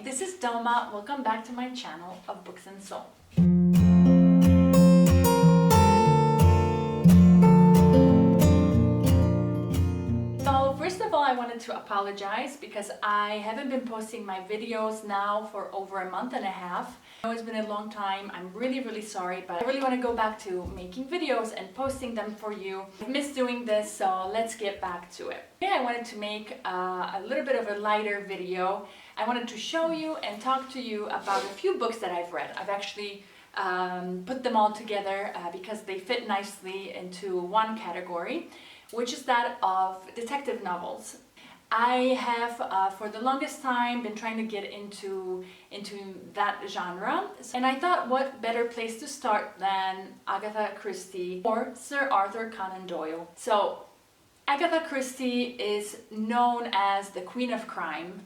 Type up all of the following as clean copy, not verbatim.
this is Doma. Welcome back to my channel of Books and Soul. So first of all, I wanted to apologize because I haven't been posting my videos now for over a month and a half. I know it's been a long time. I'm really sorry, but I really want to go back to making videos and posting them for you. I've missed doing this, so let's get back to it. Today I wanted to make a little bit of a lighter video. I wanted to show you and talk to you about a few books that I've read. I've actually put them all together because they fit nicely into one category, which is that of detective novels. I have for the longest time been trying to get into that genre, and I thought what better place to start than Agatha Christie or Sir Arthur Conan Doyle. So Agatha Christie is known as the Queen of Crime.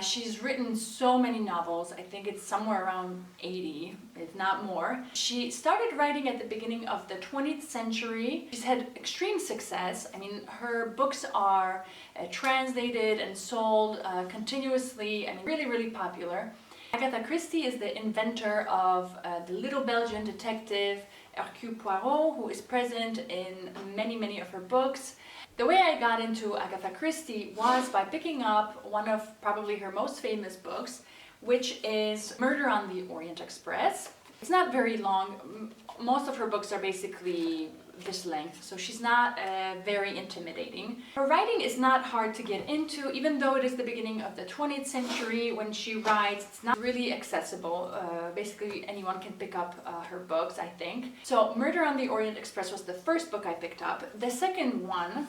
She's written so many novels. I think it's somewhere around 80, if not more. She started writing at the beginning of the 20th century. She's had extreme success. I mean, her books are translated and sold continuously. I mean, really popular. Agatha Christie is the inventor of the little Belgian detective Hercule Poirot, who is present in many of her books. The way I got into Agatha Christie was by picking up one of probably her most famous books, which is Murder on the Orient Express. It's not very long. Most of her books are basically this length, so she's not very intimidating. Her writing is not hard to get into, even though it is the beginning of the 20th century when she writes. It's not really accessible. Basically anyone can pick up her books, I think. So Murder on the Orient Express was the first book I picked up. The second one,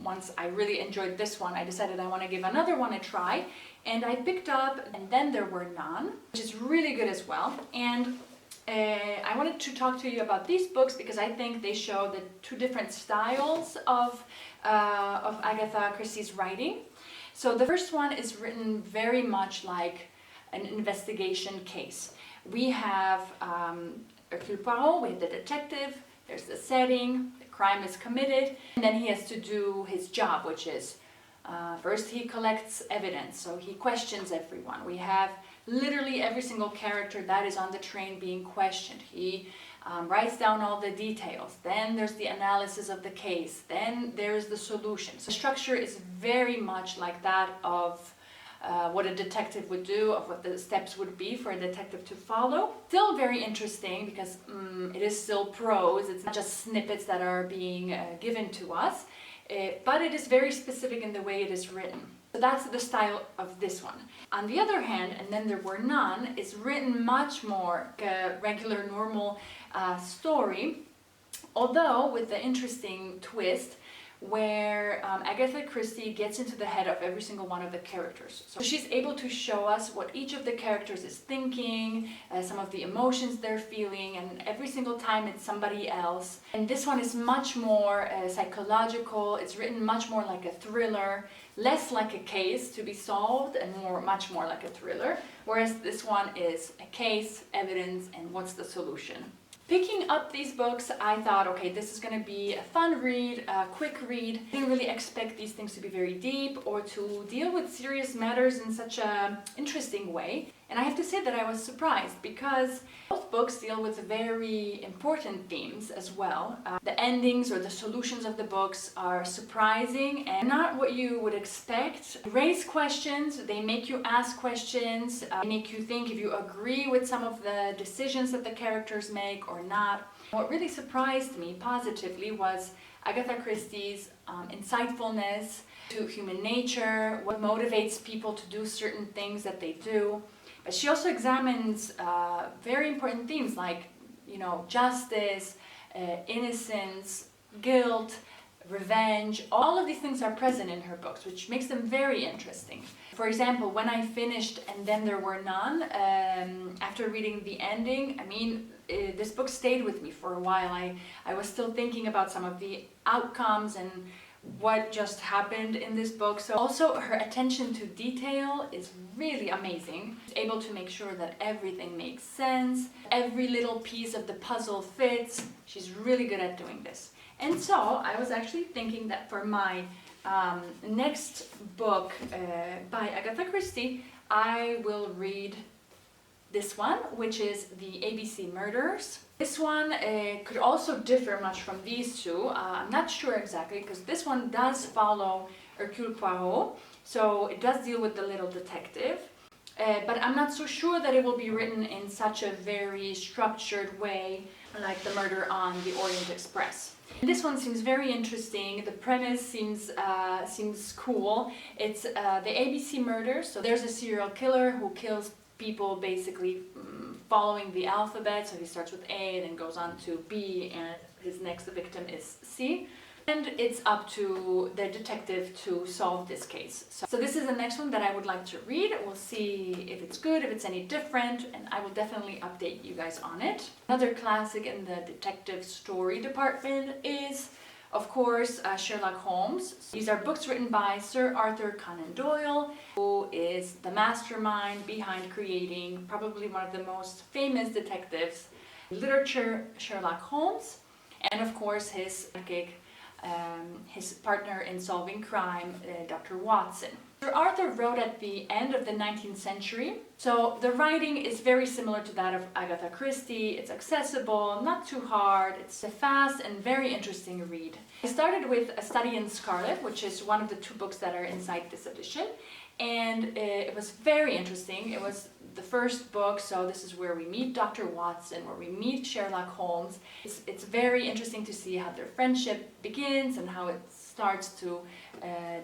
once I really enjoyed this one, I decided I want to give another one a try, and I picked up And Then There Were None, which is really good as well. And I wanted to talk to you about these books because I think they show the two different styles of Agatha Christie's writing. So the first one is written very much like an investigation case. We have Hercule Poirot, we have the detective, there's the setting, the crime is committed, and then he has to do his job, which is first he collects evidence, so he questions everyone. We have literally every single character that is on the train being questioned. He writes down all the details. Then there's the analysis of the case. Then there's the solution. So the structure is very much like that of what a detective would do, of what the steps would be for a detective to follow. Still very interesting because it is still prose. It's not just snippets that are being given to us, but it is very specific in the way it is written. So that's the style of this one. On the other hand, And Then There Were None is written much more like a regular, normal story, although with the interesting twist where Agatha Christie gets into the head of every single one of the characters. So she's able to show us what each of the characters is thinking, some of the emotions they're feeling, and every single time it's somebody else. And this one is much more psychological. It's written much more like a thriller, less like a case to be solved and much more like a thriller, whereas this one is a case, evidence, and what's the solution. Picking up these books, I thought, okay, this is going to be a fun read, a quick read. I didn't really expect these things to be very deep or to deal with serious matters in such an interesting way. And I have to say that I was surprised because both books deal with very important themes as well. The endings or the solutions of the books are surprising and not what you would expect. They raise questions, they make you ask questions, they make you think if you agree with some of the decisions that the characters make or not. What really surprised me positively was Agatha Christie's insightfulness to human nature, what motivates people to do certain things that they do. But she also examines very important themes like, justice, innocence, guilt, revenge. All of these things are present in her books, which makes them very interesting. For example, when I finished And Then There Were None, after reading the ending, this book stayed with me for a while. I was still thinking about some of the outcomes and what just happened in this book. So also her attention to detail is really amazing. She's able to make sure that everything makes sense, every little piece of the puzzle fits. She's really good at doing this. And so I was actually thinking that for my next book by Agatha Christie, I will read this one, which is the A.B.C. Murders. This one could also differ much from these two. I'm not sure exactly, because this one does follow Hercule Poirot, so it does deal with the little detective. But I'm not so sure that it will be written in such a very structured way like the Murder on the Orient Express. This one seems very interesting. The premise seems cool. It's the A.B.C. Murders. So there's a serial killer who kills people basically following the alphabet. So he starts with A, then goes on to B, and his next victim is C. And it's up to the detective to solve this case. So this is the next one that I would like to read. We'll see if it's good, if it's any different, and I will definitely update you guys on it. Another classic in the detective story department is, of course, Sherlock Holmes. These are books written by Sir Arthur Conan Doyle, who is the mastermind behind creating probably one of the most famous detectives in literature, Sherlock Holmes, and of course his partner in solving crime, Dr. Watson. Sir Arthur wrote at the end of the 19th century, so the writing is very similar to that of Agatha Christie. It's accessible, not too hard, it's a fast and very interesting read. I started with A Study in Scarlet, which is one of the two books that are inside this edition, and it was very interesting. It was the first book, so this is where we meet Dr. Watson, where we meet Sherlock Holmes. It's very interesting to see how their friendship begins and how it starts to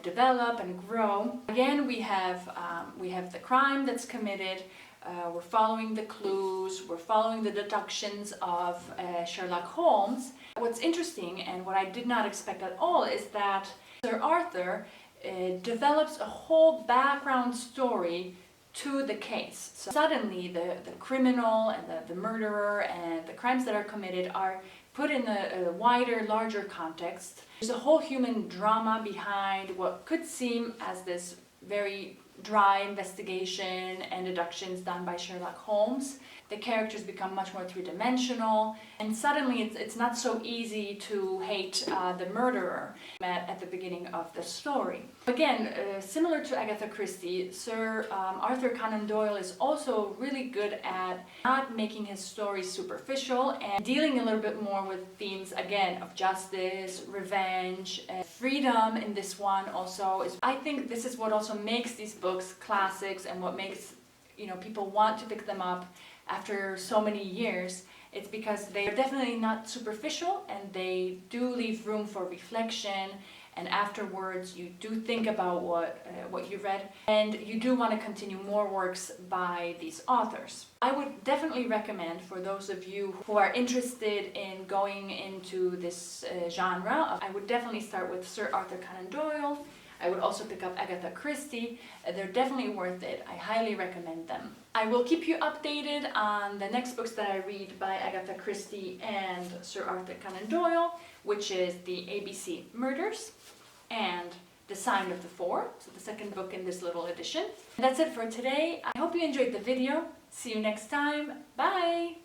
develop and grow. Again, we have the crime that's committed. We're following the clues. We're following the deductions of Sherlock Holmes. What's interesting, and what I did not expect at all, is that Sir Arthur develops a whole background story to the case. So suddenly the criminal and the murderer and the crimes that are committed are put in a wider, larger context. There's a whole human drama behind what could seem as this very dry investigation and deductions done by Sherlock Holmes. The characters become much more three-dimensional, and suddenly it's not so easy to hate the murderer at the beginning of the story. Again, similar to Agatha Christie, Sir Arthur Conan Doyle is also really good at not making his stories superficial and dealing a little bit more with themes, again, of justice, revenge, freedom in this one also. I think this is what also makes these books classics and what makes people want to pick them up after so many years. It's because they are definitely not superficial, and they do leave room for reflection, and afterwards you do think about what you read, and you do want to continue more works by these authors. I would definitely recommend, for those of you who are interested in going into this genre, I would definitely start with Sir Arthur Conan Doyle. I would also pick up Agatha Christie. They're definitely worth it. I highly recommend them. I will keep you updated on the next books that I read by Agatha Christie and Sir Arthur Conan Doyle, which is the A.B.C. Murders and The Sign of the Four, so the second book in this little edition. That's it for today. I hope you enjoyed the video. See you next time. Bye!